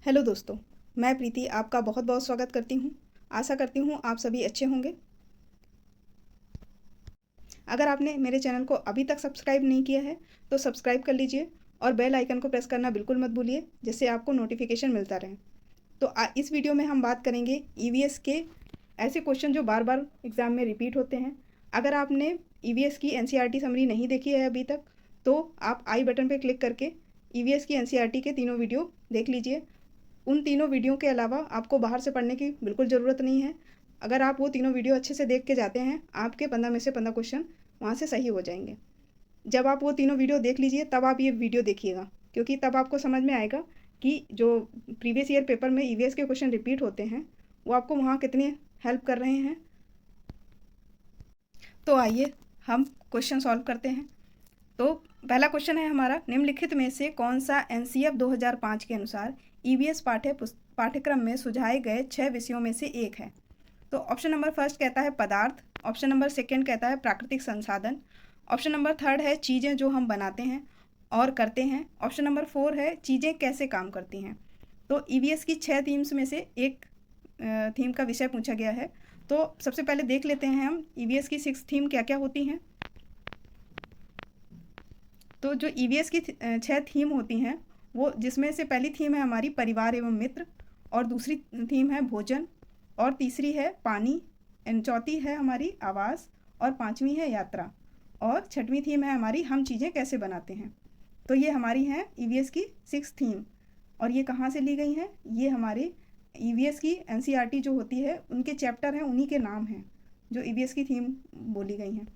Hello दोस्तों, मैं प्रीति आपका बहुत बहुत स्वागत करती हूँ। आशा करती हूँ आप सभी अच्छे होंगे। अगर आपने मेरे चैनल को अभी तक सब्सक्राइब नहीं किया है तो सब्सक्राइब कर लीजिए और बेल आइकन को प्रेस करना बिल्कुल मत भूलिए, जिससे आपको नोटिफिकेशन मिलता रहे। तो इस वीडियो में हम बात करेंगे ईवीएस के ऐसे क्वेश्चन जो बार बार एग्ज़ाम में रिपीट होते हैं। अगर आपने ईवीएस की एनसीईआरटी समरी नहीं देखी है अभी तक, तो आप आई बटन पर क्लिक करके ईवीएस की एनसीईआरटी के तीनों वीडियो देख लीजिए। उन तीनों वीडियो के अलावा आपको बाहर से पढ़ने की बिल्कुल ज़रूरत नहीं है। अगर आप वो तीनों वीडियो अच्छे से देख के जाते हैं, आपके 15 में से 15 क्वेश्चन वहाँ से सही हो जाएंगे। जब आप वो तीनों वीडियो देख लीजिए तब आप ये वीडियो देखिएगा, क्योंकि तब आपको समझ में आएगा कि जो प्रीवियस ईयर पेपर में ईवीएस के क्वेश्चन रिपीट होते हैं वो आपको वहाँ कितनी हेल्प कर रहे हैं। तो आइए हम क्वेश्चन सॉल्व करते हैं। तो पहला क्वेश्चन है हमारा, निम्नलिखित में से कौन सा एनसीएफ 2005 के अनुसार ईवीएस पाठ्यक्रम में सुझाए गए 6 विषयों में से एक है। तो ऑप्शन नंबर फर्स्ट कहता है पदार्थ, ऑप्शन नंबर सेकंड कहता है प्राकृतिक संसाधन, ऑप्शन नंबर थर्ड है चीज़ें जो हम बनाते हैं और करते हैं, ऑप्शन नंबर 4 है चीज़ें कैसे काम करती हैं। तो ईवीएस की 6 थीम्स में से एक थीम का विषय पूछा गया है। तो सबसे पहले देख लेते हैं हम ईवीएस की 6 थीम क्या क्या होती हैं। तो जो ईवीएस की 6 थीम होती हैं, वो जिसमें से पहली थीम है हमारी परिवार एवं मित्र, और दूसरी थीम है भोजन, और तीसरी है पानी, एंड चौथी है हमारी आवास, और पांचवी है यात्रा, और छठवीं थीम है हमारी हम चीज़ें कैसे बनाते हैं। तो ये हमारी हैं ईवीएस की 6 थीम। और ये कहाँ से ली गई हैं? ये हमारे ईवीएस की एनसीईआरटी जो होती है उनके चैप्टर हैं, उन्हीं के नाम हैं जो ईवीएस की थीम बोली गई हैं।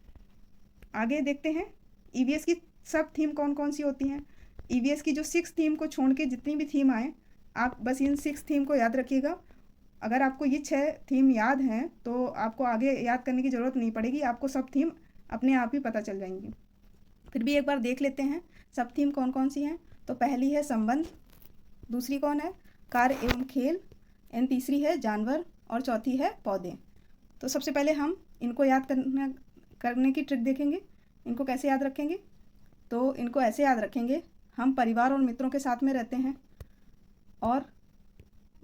आगे देखते हैं ईवीएस की सब थीम कौन कौन सी होती हैं। ईवीएस की जो 6 थीम को छोड़ के जितनी भी थीम आए, आप बस इन 6 थीम को याद रखिएगा। अगर आपको ये 6 थीम याद हैं तो आपको आगे याद करने की ज़रूरत नहीं पड़ेगी, आपको सब थीम अपने आप ही पता चल जाएंगी। फिर भी एक बार देख लेते हैं सब थीम कौन कौन सी हैं। तो पहली है संबंध, दूसरी कौन है? कार्य एवं खेल, एंड तीसरी है जानवर, और चौथी है पौधे। तो सबसे पहले हम इनको याद करने की ट्रिक देखेंगे। इनको कैसे याद रखेंगे? तो इनको ऐसे याद रखेंगे, हम परिवार और मित्रों के साथ में रहते हैं और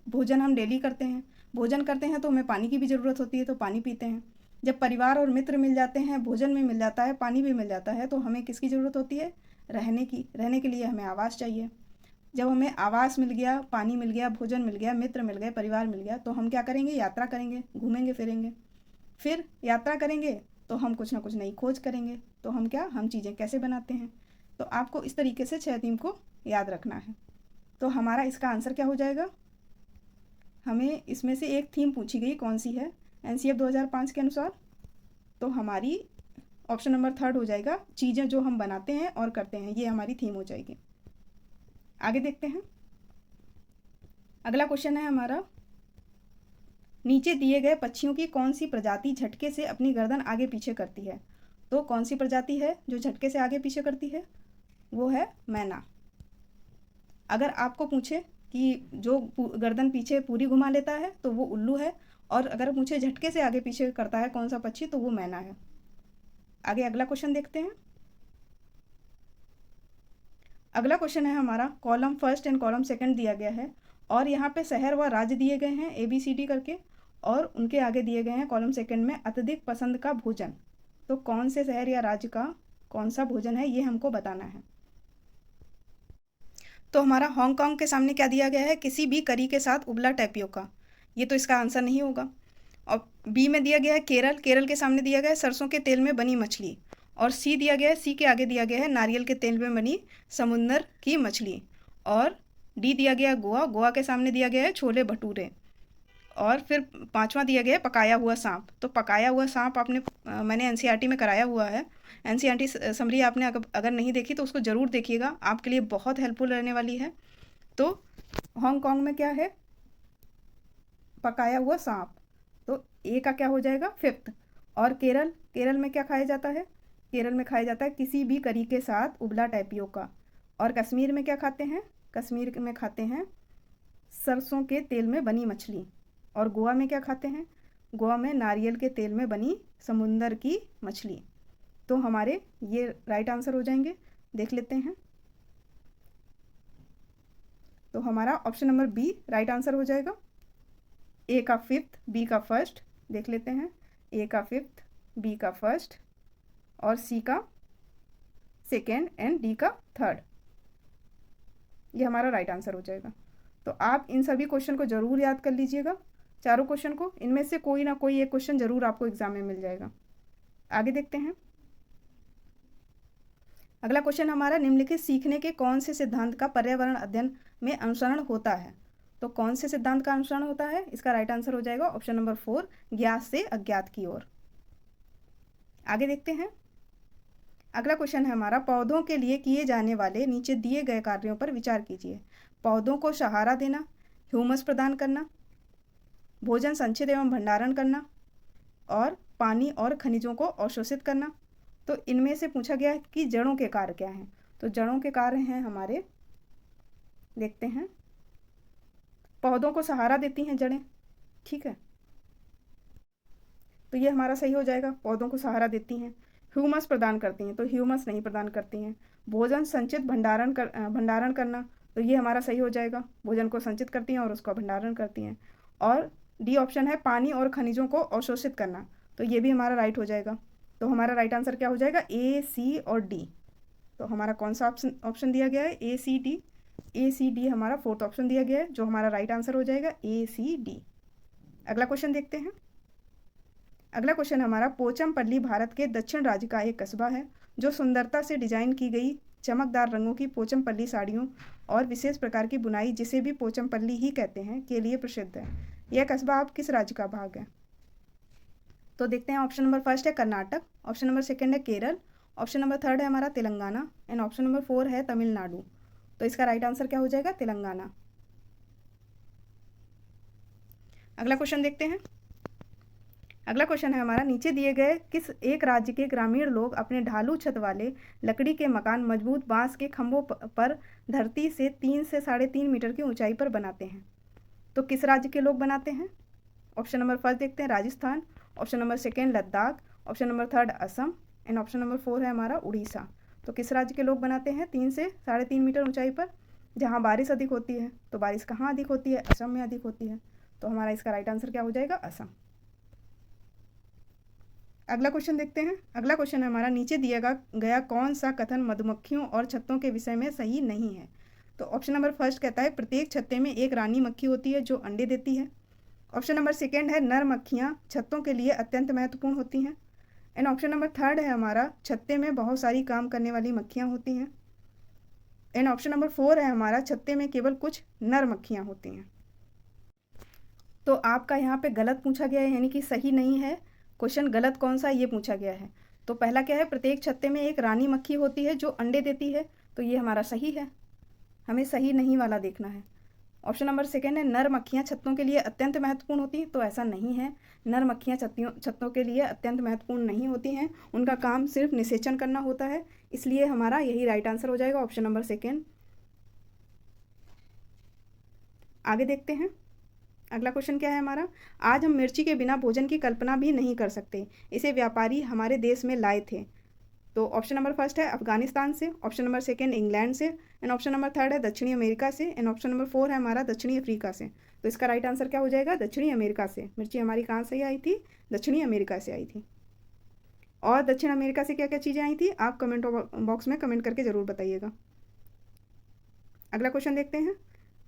भोजन हम डेली करते हैं। भोजन करते हैं तो हमें पानी की भी ज़रूरत होती है, तो पानी पीते हैं। जब परिवार और मित्र मिल जाते हैं, भोजन भी मिल जाता है, पानी भी मिल जाता है, तो हमें किसकी ज़रूरत होती है? रहने की। रहने के लिए हमें आवास चाहिए। जब हमें आवास मिल गया, पानी मिल गया, भोजन मिल गया, मित्र मिल गए, परिवार मिल गया, तो हम क्या करेंगे? यात्रा करेंगे, घूमेंगे फिरेंगे। फिर यात्रा करेंगे तो हम कुछ ना कुछ नई खोज करेंगे। तो हम चीज़ें कैसे बनाते हैं। तो आपको इस तरीके से 6 थीम को याद रखना है। तो हमारा इसका आंसर क्या हो जाएगा? हमें इसमें से एक थीम पूछी गई, कौन सी है एनसीएफ 2005 के अनुसार? तो हमारी ऑप्शन नंबर थर्ड हो जाएगा, चीज़ें जो हम बनाते हैं और करते हैं, ये हमारी थीम हो जाएगी। आगे देखते हैं। अगला क्वेश्चन है हमारा, नीचे दिए गए पक्षियों की कौन सी प्रजाति झटके से अपनी गर्दन आगे पीछे करती है? तो कौन सी प्रजाति है जो झटके से आगे पीछे करती है? वो है मैना। अगर आपको पूछे कि जो गर्दन पीछे पूरी घुमा लेता है तो वो उल्लू है, और अगर पूछे झटके से आगे पीछे करता है कौन सा पक्षी, तो वो मैना है। आगे अगला क्वेश्चन देखते हैं। अगला क्वेश्चन है हमारा, column first and column second दिया गया है, और यहाँ पे शहर व राज्य दिए गए हैं ABCD करके, और उनके आगे दिए गए हैं कॉलम सेकंड में अत्यधिक पसंद का भोजन। तो कौन से शहर या राज्य का कौन सा भोजन है, ये हमको बताना है। तो हमारा हांगकांग के सामने क्या दिया गया है? किसी भी करी के साथ उबला टैपियोका। ये तो इसका आंसर नहीं होगा। और बी में दिया गया है केरल, केरल के सामने दिया गया है सरसों के तेल में बनी मछली। और सी दिया गया है, सी के आगे दिया गया है नारियल के तेल में बनी समुंदर की मछली। और डी दिया गया गोवा, गोवा के सामने दिया गया है छोले भटूरे। और फिर पांचवा दिया गया है पकाया हुआ सांप। तो पकाया हुआ सांप मैंने एनसीईआरटी में कराया हुआ है। एनसीईआरटी समरी आपने अगर नहीं देखी तो उसको ज़रूर देखिएगा, आपके लिए बहुत हेल्पफुल रहने वाली है। तो हांगकांग में क्या है? पकाया हुआ सांप। तो ए का क्या हो जाएगा? फिफ्थ। और केरल, केरल में क्या खाया जाता है? केरल में खाया जाता है किसी भी करी के साथ उबला टैपियोका। और कश्मीर में क्या खाते हैं? कश्मीर में खाते हैं सरसों के तेल में बनी मछली। और गोवा में क्या खाते हैं? गोवा में नारियल के तेल में बनी समुंदर की मछली। तो हमारे ये राइट आंसर हो जाएंगे। देख लेते हैं। तो हमारा option number B right answer हो जाएगा। ए का फिफ्थ, बी का फर्स्ट, देख लेते हैं। ए का फिफ्थ, बी का फर्स्ट और सी का सेकेंड एंड डी का थर्ड, ये हमारा राइट आंसर हो जाएगा। तो आप इन सभी क्वेश्चन को ज़रूर याद कर लीजिएगा, चारों क्वेश्चन को। इनमें से कोई ना कोई एक क्वेश्चन ज़रूर आपको एग्जाम में मिल जाएगा। आगे देखते हैं। अगला क्वेश्चन हमारा, निम्नलिखित सीखने के कौन से सिद्धांत का पर्यावरण अध्ययन में अनुसरण होता है? तो कौन से सिद्धांत का अनुसरण होता है? इसका राइट आंसर हो जाएगा ऑप्शन नंबर 4, ज्ञात से अज्ञात की ओर। आगे देखते हैं। अगला क्वेश्चन है हमारा, पौधों के लिए किए जाने वाले नीचे दिए गए कार्यों पर विचार कीजिए। पौधों को सहारा देना, ह्यूमस प्रदान करना, भोजन संचित एवं भंडारण करना और पानी और खनिजों को अवशोषित करना। तो इनमें से पूछा गया है कि जड़ों के कार्य क्या हैं? तो जड़ों के कार्य हैं हमारे, देखते हैं, पौधों को सहारा देती हैं जड़ें, ठीक है, तो ये हमारा सही हो जाएगा, पौधों को सहारा देती हैं। ह्यूमस प्रदान करती हैं, तो ह्यूमस नहीं प्रदान करती हैं। भोजन संचित भंडारण करना, तो ये हमारा सही हो जाएगा, भोजन को संचित करती हैं और उसका भंडारण करती हैं। और डी ऑप्शन है पानी और खनिजों को अवशोषित करना, तो ये भी हमारा राइट हो जाएगा। तो हमारा राइट आंसर क्या हो जाएगा? ए, सी और डी। तो हमारा कौन सा ऑप्शन दिया गया है? ए, सी, डी। ए, सी, डी हमारा फोर्थ ऑप्शन दिया गया है, जो हमारा राइट आंसर हो जाएगा ए, सी, डी। अगला क्वेश्चन देखते हैं। अगला क्वेश्चन हमारा, पोचमपल्ली भारत के दक्षिण राज्य का एक कस्बा है जो सुंदरता से डिजाइन की गई चमकदार रंगों की पोचमपल्ली साड़ियों और विशेष प्रकार की बुनाई, जिसे भी पोचमपल्ली ही कहते हैं, के लिए प्रसिद्ध है। यह कस्बा अब किस राज्य का भाग है? तो देखते हैं। ऑप्शन नंबर फर्स्ट है कर्नाटक, ऑप्शन नंबर सेकंड है केरल, ऑप्शन नंबर थर्ड है हमारा तेलंगाना एंड ऑप्शन नंबर 4 है तमिलनाडु। तो इसका राइट आंसर क्या हो जाएगा? तेलंगाना। अगला क्वेश्चन देखते हैं। अगला क्वेश्चन है हमारा, नीचे दिए गए किस एक राज्य के ग्रामीण लोग अपने ढालू छत वाले लकड़ी के मकान मजबूत बांस के खंभों पर धरती से 3 से 3.5 मीटर की ऊंचाई पर बनाते हैं? तो किस राज्य के लोग बनाते हैं? ऑप्शन नंबर फर्स्ट देखते हैं, Rajasthan, option number second Ladakh, option number third Assam and option number 4 है हमारा उड़ीसा। तो किस राज्य के लोग बनाते हैं 3 से 3.5 मीटर ऊंचाई पर, जहाँ बारिश अधिक होती है? तो बारिश कहाँ अधिक होती है? असम में अधिक होती है। तो हमारा इसका राइट आंसर क्या हो जाएगा? असम। अगला क्वेश्चन देखते हैं। अगला क्वेश्चन है हमारा, नीचे दिया गया कौन सा कथन मधुमक्खियों और छत्तों के विषय में सही नहीं है? तो ऑप्शन नंबर फर्स्ट कहता है प्रत्येक छत्ते में एक रानी मक्खी होती है जो अंडे देती है। ऑप्शन नंबर सेकेंड है नर मक्खियाँ छत्तों के लिए अत्यंत महत्वपूर्ण होती हैं एंड ऑप्शन नंबर थर्ड है हमारा छत्ते में बहुत सारी काम करने वाली मक्खियाँ होती हैं एंड ऑप्शन नंबर 4 है हमारा छत्ते में केवल कुछ नर मक्खियाँ होती हैं। तो आपका यहाँ पे गलत पूछा गया है, यानी कि सही नहीं है क्वेश्चन। गलत कौन सा ये पूछा गया है? तो पहला क्या है, प्रत्येक छत्ते में एक रानी मक्खी होती है जो अंडे देती है, तो ये हमारा सही है, हमें सही नहीं वाला देखना है। ऑप्शन नंबर सेकेंड है नर मक्खियाँ छत्तों के लिए अत्यंत महत्वपूर्ण होती हैं, तो ऐसा नहीं है, नर मक्खियाँ छत्तों के लिए अत्यंत महत्वपूर्ण नहीं होती हैं, उनका काम सिर्फ निषेचन करना होता है, इसलिए हमारा यही राइट आंसर हो जाएगा ऑप्शन नंबर सेकेंड। आगे देखते हैं। अगला क्वेश्चन क्या है हमारा, आज हम मिर्ची के बिना भोजन की कल्पना भी नहीं कर सकते, इसे व्यापारी हमारे देश में लाए थे। तो ऑप्शन नंबर फर्स्ट है अफगानिस्तान से, ऑप्शन नंबर सेकेंड इंग्लैंड से एंड ऑप्शन नंबर थर्ड है दक्षिणी अमेरिका से एंड ऑप्शन नंबर 4 है हमारा दक्षिणी अफ्रीका से। तो इसका राइट आंसर क्या हो जाएगा? दक्षिणी अमेरिका से। मिर्ची हमारी कहाँ से आई थी? दक्षिणी अमेरिका से आई थी। और दक्षिण अमेरिका से क्या क्या चीज़ें आई थी, आप कमेंट बॉक्स में कमेंट करके ज़रूर बताइएगा। अगला क्वेश्चन देखते हैं।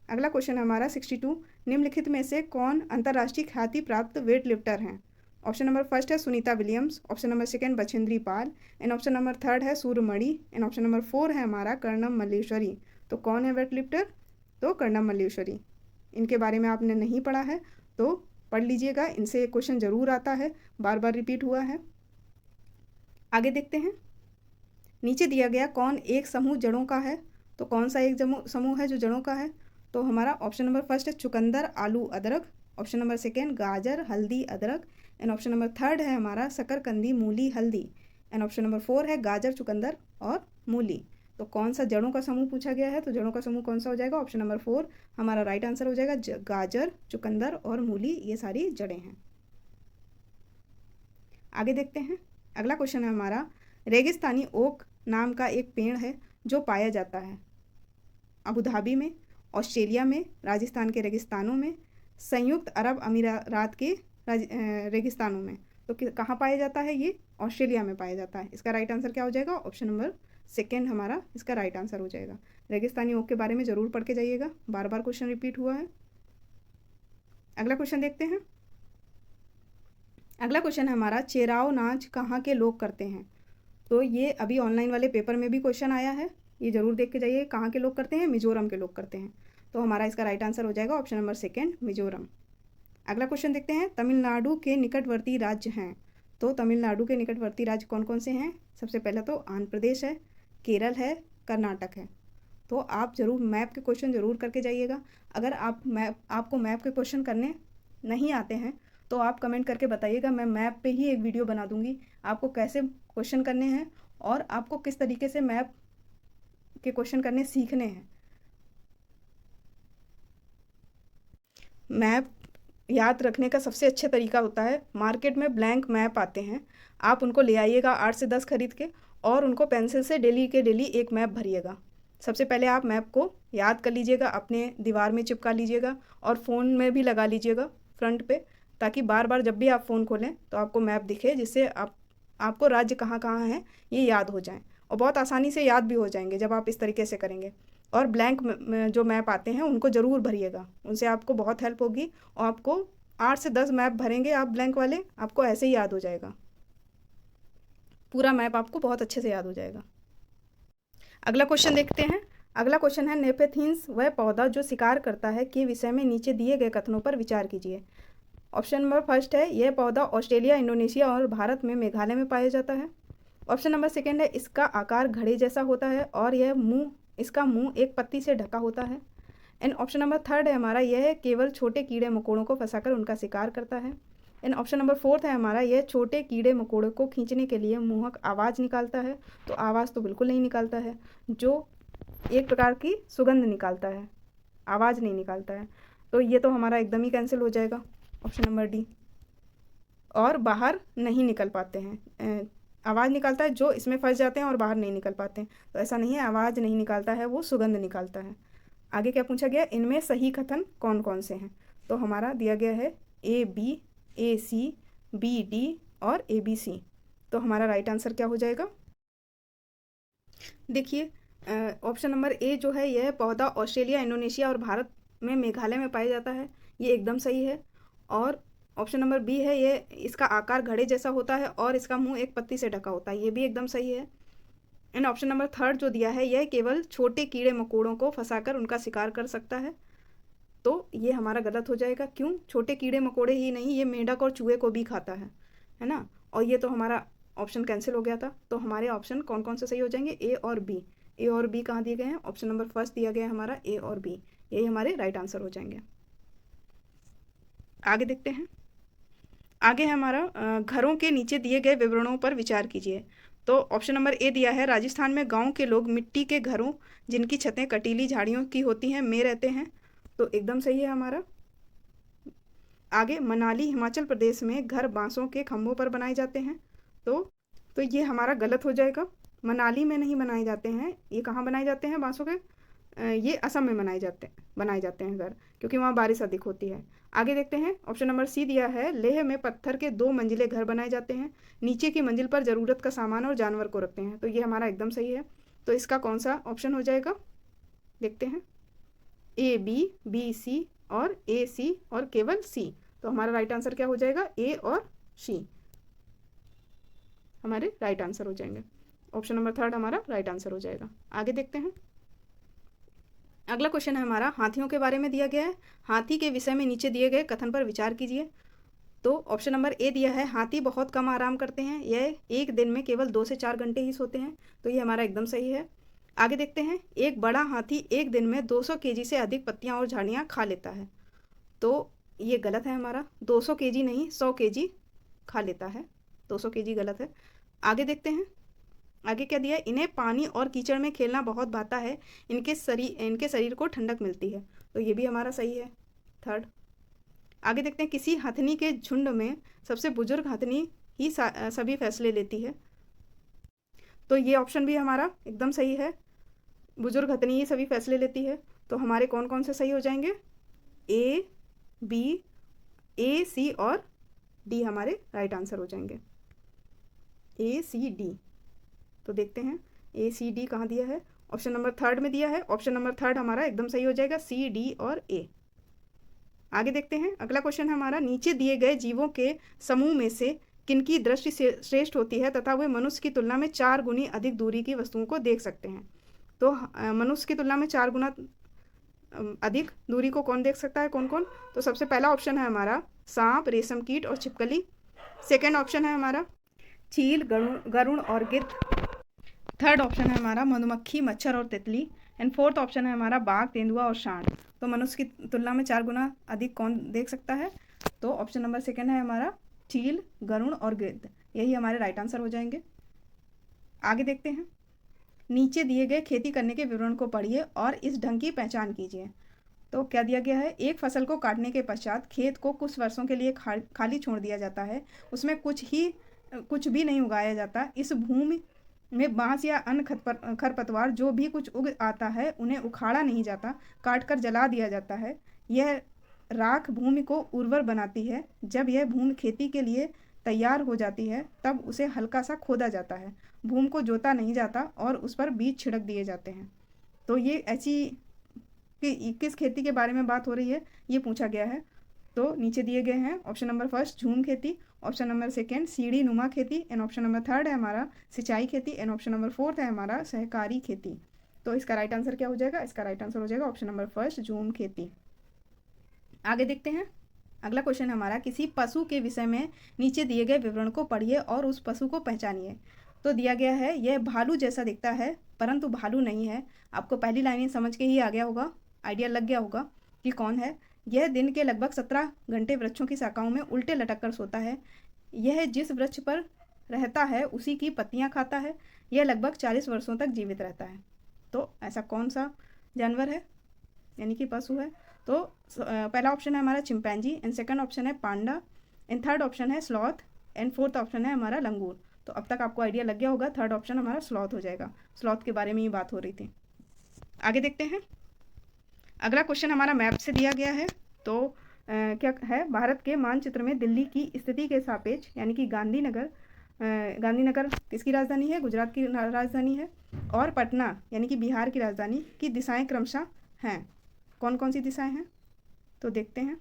अगला क्वेश्चन हमारा 62, निम्नलिखित में से कौन अंतर्राष्ट्रीय ख्याति प्राप्त वेट लिफ्टर हैं? ऑप्शन नंबर फर्स्ट है Sunita Williams, option number second Bachendri Pal and option number third है सूर्यमणि एंड ऑप्शन नंबर 4 है हमारा कर्णम मल्लेश्वरी। तो कौन है वेट लिफ्टर? तो कर्णम मल्लेश्वरी। इनके बारे में आपने नहीं पढ़ा है तो पढ़ लीजिएगा, इनसे क्वेश्चन ज़रूर आता है, बार बार रिपीट हुआ है। आगे देखते हैं। नीचे दिया गया कौन एक समूह जड़ों का है? तो कौन सा एक समूह है जो जड़ों का है? तो हमारा ऑप्शन नंबर फर्स्ट है चुकंदर आलू अदरक, ऑप्शन नंबर सेकेंड गाजर हल्दी अदरक एंड ऑप्शन नंबर थर्ड है हमारा शकरकंदी मूली हल्दी एंड ऑप्शन नंबर 4 है गाजर चुकंदर और मूली। तो कौन सा जड़ों का समूह पूछा गया है? तो जड़ों का समूह कौन सा हो जाएगा? ऑप्शन नंबर 4 हमारा राइट आंसर हो जाएगा। गाजर चुकंदर और मूली ये सारी जड़ें हैं। आगे देखते हैं। अगला क्वेश्चन है हमारा, रेगिस्तानी ओक नाम का एक पेड़ है जो पाया जाता है अबू धाबी में ऑस्ट्रेलिया में, राजस्थान के रेगिस्तानों में, संयुक्त अरब अमीरात के रेगिस्तानों में। तो कहाँ पाया जाता है ये? ऑस्ट्रेलिया में पाया जाता है। इसका राइट आंसर क्या हो जाएगा? ऑप्शन नंबर सेकेंड हमारा इसका राइट आंसर हो जाएगा। रेगिस्तानी ओक के बारे में ज़रूर पढ़ के जाइएगा, बार बार क्वेश्चन रिपीट हुआ है। अगला क्वेश्चन देखते हैं। अगला क्वेश्चन है हमारा, चेराव नाच कहाँ के लोग करते हैं? तो ये अभी ऑनलाइन वाले पेपर में भी क्वेश्चन आया है, ये जरूर देख के जाइए। कहाँ के लोग करते हैं? मिजोरम के लोग करते हैं। तो हमारा इसका राइट आंसर हो जाएगा ऑप्शन नंबर सेकेंड, मिजोरम। अगला क्वेश्चन देखते हैं, तमिलनाडु के निकटवर्ती राज्य हैं। तो तमिलनाडु के निकटवर्ती राज्य कौन कौन से हैं? सबसे पहले तो आंध्र प्रदेश है, केरल है, कर्नाटक है। तो आप ज़रूर मैप के क्वेश्चन ज़रूर करके जाइएगा। अगर आपको मैप के क्वेश्चन करने नहीं आते हैं तो आप कमेंट करके बताइएगा, मैं मैप पे ही एक वीडियो बना दूंगी आपको कैसे क्वेश्चन करने हैं और आपको किस तरीके से मैप के क्वेश्चन करने सीखने हैं। मैप याद रखने का सबसे अच्छा तरीका होता है, मार्केट में ब्लैंक मैप आते हैं, आप उनको ले आइएगा 8 से 10 खरीद के और उनको पेंसिल से डेली के डेली एक मैप भरिएगा। सबसे पहले आप मैप को याद कर लीजिएगा, अपने दीवार में चिपका लीजिएगा और फ़ोन में भी लगा लीजिएगा फ्रंट पे, ताकि बार बार जब भी आप फ़ोन खोलें तो आपको मैप दिखे, जिससे आपको राज्य कहाँ कहाँ हैं ये याद हो जाएं और बहुत आसानी से याद भी हो जाएंगे जब आप इस तरीके से करेंगे। और ब्लैंक जो मैप आते हैं उनको ज़रूर भरिएगा, उनसे आपको बहुत हेल्प होगी और आपको 8 से 10 मैप भरेंगे आप ब्लैंक वाले, आपको ऐसे ही याद हो जाएगा, पूरा मैप आपको बहुत अच्छे से याद हो जाएगा। अगला क्वेश्चन देखते हैं। अगला क्वेश्चन है, नेपेथिन्स वह पौधा जो शिकार करता है के विषय में नीचे दिए गए कथनों पर विचार कीजिए। ऑप्शन नंबर फर्स्ट है, यह पौधा ऑस्ट्रेलिया, इंडोनेशिया और भारत में मेघालय में पाया जाता है। ऑप्शन नंबर सेकेंड है, इसका आकार घड़े जैसा होता है और इसका मुंह एक पत्ती से ढका होता है। एंड ऑप्शन नंबर थर्ड है हमारा, यह केवल छोटे कीड़े मकोड़ों को फंसाकर उनका शिकार करता है। एंड ऑप्शन नंबर फोर्थ है हमारा, यह छोटे कीड़े मकोड़ों को खींचने के लिए मोहक आवाज़ निकालता है। तो आवाज़ तो बिल्कुल नहीं निकालता है, जो एक प्रकार की सुगंध निकालता है, आवाज़ नहीं निकालता है। तो ये तो हमारा एकदम ही कैंसिल हो जाएगा, ऑप्शन नंबर डी। और बाहर नहीं निकल पाते हैं, आवाज़ निकालता है, जो इसमें फंस जाते हैं और बाहर नहीं निकल पाते हैं। तो ऐसा नहीं है, आवाज़ नहीं निकालता है, वो सुगंध निकालता है। आगे क्या पूछा गया, इनमें सही कथन कौन कौन से हैं? तो हमारा दिया गया है A B, A C, B D और ए बी सी। तो हमारा राइट आंसर क्या हो जाएगा? देखिए, ऑप्शन नंबर ए जो है, यह पौधा ऑस्ट्रेलिया, इंडोनेशिया और भारत में मेघालय में पाया जाता है, ये एकदम सही है। और ऑप्शन नंबर बी है, ये इसका आकार घड़े जैसा होता है और इसका मुंह एक पत्ती से ढका होता है, ये भी एकदम सही है। एंड ऑप्शन नंबर थर्ड जो दिया है, यह केवल छोटे कीड़े मकोड़ों को फंसाकर उनका शिकार कर सकता है, तो ये हमारा गलत हो जाएगा। क्यों? छोटे कीड़े मकोड़े ही नहीं, ये मेंढक और चूहे को भी खाता है ना। और ये तो हमारा ऑप्शन कैंसिल हो गया था। तो हमारे ऑप्शन कौन कौन से सही हो जाएंगे? ए और बी। ए और बी कहाँ दिए गए हैं? ऑप्शन नंबर फर्स्ट दिया गया है हमारा ए और बी, यही हमारे राइट आंसर हो जाएंगे। आगे देखते हैं। आगे है हमारा, घरों के नीचे दिए गए विवरणों पर विचार कीजिए। तो ऑप्शन नंबर ए दिया है, राजस्थान में गांव के लोग मिट्टी के घरों जिनकी छतें कटीली झाड़ियों की होती हैं में रहते हैं, तो एकदम सही है हमारा। आगे, मनाली हिमाचल प्रदेश में घर बांसों के खंभों पर बनाए जाते हैं, तो ये हमारा गलत हो जाएगा। मनाली में नहीं बनाए जाते हैं, ये कहाँ बनाए जाते हैं बांसों के? ये असम में बनाए जाते हैं घर, क्योंकि वहाँ बारिश अधिक होती है। आगे देखते हैं, ऑप्शन नंबर सी दिया है, लेह में पत्थर के 2 मंजिले घर बनाए जाते हैं, नीचे की मंजिल पर ज़रूरत का सामान और जानवर को रखते हैं, तो ये हमारा एकदम सही है। तो इसका कौन सा ऑप्शन हो जाएगा? देखते हैं, ए बी, बी सी और ए सी और केवल सी। तो हमारा राइट आंसर क्या हो जाएगा? ए और सी हमारे राइट आंसर हो जाएंगे। ऑप्शन नंबर थर्ड हमारा राइट आंसर हो जाएगा। आगे देखते हैं। अगला क्वेश्चन है हमारा, हाथियों के बारे में दिया गया है, हाथी के विषय में नीचे दिए गए कथन पर विचार कीजिए। तो ऑप्शन नंबर ए दिया है, हाथी बहुत कम आराम करते हैं, यह एक दिन में केवल 2 से 4 घंटे ही सोते हैं, तो ये हमारा एकदम सही है। आगे देखते हैं, एक बड़ा हाथी एक दिन में 200 केजी से अधिक पत्तियां और झाड़ियां खा लेता है, तो ये गलत है हमारा। 200 केजी नहीं, 100 केजी खा लेता है, 200 केजी गलत है। आगे देखते हैं, आगे क्या दिया है, इन्हें पानी और कीचड़ में खेलना बहुत भाता है, इनके शरीर को ठंडक मिलती है, तो ये भी हमारा सही है, थर्ड। आगे देखते हैं, किसी हथनी के झुंड में सबसे बुजुर्ग हथनी ही सभी फैसले लेती है, तो ये ऑप्शन भी हमारा एकदम सही है, बुजुर्ग हथनी ही सभी फैसले लेती है। तो हमारे कौन कौन से सही हो जाएंगे? ए, बी, ए, सी और डी हमारे राइट आंसर हो जाएंगे। ए, सी, डी। तो देखते हैं ए, सी, डी कहाँ दिया है? ऑप्शन नंबर थर्ड में दिया है। ऑप्शन नंबर थर्ड हमारा एकदम सही हो जाएगा, सी, डी और ए। आगे देखते हैं, अगला क्वेश्चन है हमारा, नीचे दिए गए जीवों के समूह में से किनकी दृष्टि श्रेष्ठ होती है तथा वे मनुष्य की तुलना में 4 गुनी अधिक दूरी की वस्तुओं को देख सकते हैं? तो मनुष्य की तुलना में 4 गुना अधिक दूरी को कौन देख सकता है, कौन कौन? तो सबसे पहला ऑप्शन है हमारा सांप, रेशम कीट और छिपकली। सेकेंड ऑप्शन है हमारा चील, गरुड़ और गिद्ध। थर्ड ऑप्शन है हमारा मधुमक्खी, मच्छर और तितली। एंड फोर्थ ऑप्शन है हमारा बाघ, तेंदुआ और सांड। तो मनुष्य की तुलना में 4 गुना अधिक कौन देख सकता है? तो ऑप्शन नंबर सेकेंड है हमारा चील, गरुड़ और गिद्ध। यही हमारे राइट आंसर हो जाएंगे। आगे देखते हैं, नीचे दिए गए खेती करने के विवरण को पढ़िए और इस ढंग की पहचान कीजिए। तो क्या दिया गया है? एक फसल को काटने के पश्चात खेत को कुछ वर्षों के लिए खाली छोड़ दिया जाता है, उसमें कुछ भी नहीं उगाया जाता। इस भूमि में बांस या अन्य खरपतवार जो भी कुछ उग आता है उन्हें उखाड़ा नहीं जाता, काटकर जला दिया जाता है। यह राख भूमि को उर्वर बनाती है। जब यह भूमि खेती के लिए तैयार हो जाती है तब उसे हल्का सा खोदा जाता है, भूमि को जोता नहीं जाता और उस पर बीज छिड़क दिए जाते हैं। तो ये ऐसी किस खेती के बारे में बात हो रही है, ये पूछा गया है। तो नीचे दिए गए हैं ऑप्शन नंबर फर्स्ट झूम खेती, ऑप्शन नंबर सेकेंड सीढ़ी नुमा खेती, एंड ऑप्शन नंबर थर्ड है हमारा सिंचाई खेती, एंड ऑप्शन नंबर फोर्थ है हमारा सहकारी खेती। तो इसका राइट आंसर क्या हो जाएगा? इसका राइट आंसर हो जाएगा ऑप्शन नंबर फर्स्ट झूम खेती। आगे देखते हैं, अगला क्वेश्चन हमारा, किसी पशु के विषय में नीचे दिए गए विवरण को पढ़िए और उस पशु को पहचानिए। तो दिया गया है यह भालू जैसा दिखता है परंतु भालू नहीं है। आपको पहली लाइन समझ के ही आ गया होगा, आइडिया लग गया होगा कि कौन है। यह दिन के लगभग 17 घंटे वृक्षों की शाखाओं में उल्टे लटक कर सोता है। यह जिस वृक्ष पर रहता है उसी की पत्तियां खाता है। यह लगभग 40 वर्षों तक जीवित रहता है। तो ऐसा कौन सा जानवर है, यानी कि पशु है? तो पहला ऑप्शन है हमारा चिंपैंजी, एंड सेकंड ऑप्शन है पांडा, एंड थर्ड ऑप्शन है स्लॉथ, एंड फोर्थ ऑप्शन है हमारा लंगूर। तो अब तक आपको आइडिया लग गया होगा, थर्ड ऑप्शन हमारा स्लॉथ हो जाएगा। स्लॉथ के बारे में ही बात हो रही थी। आगे देखते हैं, अगला क्वेश्चन हमारा मैप से दिया गया है। तो क्या है, भारत के मानचित्र में दिल्ली की स्थिति के सापेक्ष, यानी कि गांधीनगर किसकी राजधानी है? गुजरात की राजधानी है। और पटना यानी कि बिहार की राजधानी की दिशाएं क्रमशः हैं। कौन कौन सी दिशाएं हैं? तो देखते हैं,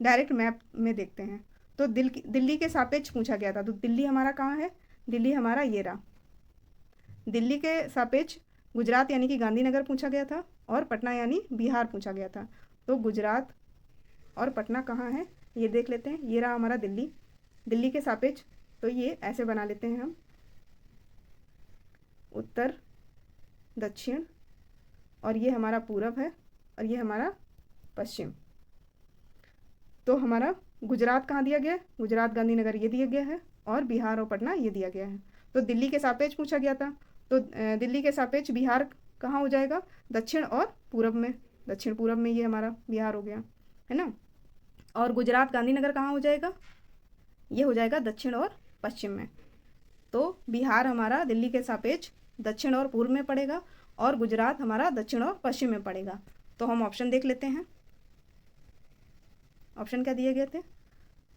डायरेक्ट मैप में देखते हैं। तो दिल्ली के सापेक्ष पूछा गया था। तो दिल्ली हमारा कहाँ है? दिल्ली हमारा ये रहा। दिल्ली के सापेक्ष गुजरात यानी कि गांधीनगर पूछा गया था, और पटना यानी बिहार पूछा गया था। तो गुजरात और पटना कहाँ है ये देख लेते हैं। ये रहा हमारा दिल्ली। दिल्ली के सापेक्ष तो ये ऐसे बना लेते हैं हम, उत्तर, दक्षिण, और ये हमारा पूरब है, और ये हमारा पश्चिम। तो हमारा गुजरात कहाँ दिया गया है? गुजरात गांधीनगर ये दिया गया है, और बिहार और पटना ये दिया गया है। तो दिल्ली के सापेक्ष पूछा गया था। तो दिल्ली के सापेक्ष बिहार कहाँ हो जाएगा? दक्षिण और पूरब में। दक्षिण पूरब में ये हमारा बिहार हो गया, है ना। और गुजरात गांधीनगर कहाँ हो जाएगा? ये हो जाएगा दक्षिण और पश्चिम में। तो बिहार हमारा दिल्ली के सापेक्ष दक्षिण और पूर्व में पड़ेगा, और गुजरात हमारा दक्षिण और पश्चिम में पड़ेगा। तो हम ऑप्शन देख लेते हैं। ऑप्शन क्या दिए गए थे?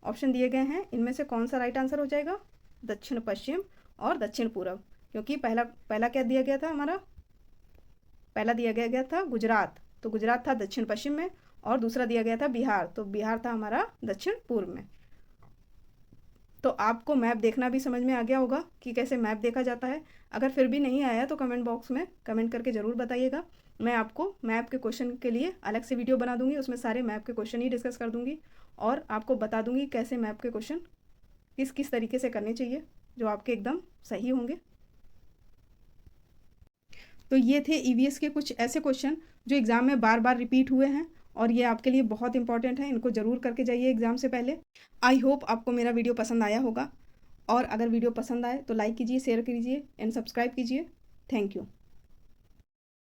ऑप्शन दिए गए हैं, इनमें से कौन सा राइट आंसर हो जाएगा? दक्षिण पश्चिम और दक्षिण पूरब। क्योंकि पहला क्या दिया गया था हमारा? पहला दिया गया था गुजरात, तो गुजरात था दक्षिण पश्चिम में, और दूसरा दिया गया था बिहार, तो बिहार था हमारा दक्षिण पूर्व में। तो आपको मैप देखना भी समझ में आ गया होगा कि कैसे मैप देखा जाता है। अगर फिर भी नहीं आया तो कमेंट बॉक्स में कमेंट करके ज़रूर बताइएगा। मैं आपको मैप के क्वेश्चन के लिए अलग से वीडियो बना दूंगी, उसमें सारे मैप के क्वेश्चन ही डिस्कस कर दूंगी, और आपको बता दूंगी कैसे मैप के क्वेश्चन किस किस तरीके से करने चाहिए जो आपके एकदम सही होंगे। तो ये थे ईवीएस के कुछ ऐसे क्वेश्चन जो एग्ज़ाम में बार बार रिपीट हुए हैं, और ये आपके लिए बहुत इंपॉर्टेंट है। इनको ज़रूर करके जाइए एग्ज़ाम से पहले। आई होप आपको मेरा वीडियो पसंद आया होगा, और अगर वीडियो पसंद आए तो लाइक कीजिए, शेयर कीजिए एंड सब्सक्राइब कीजिए। Thank you.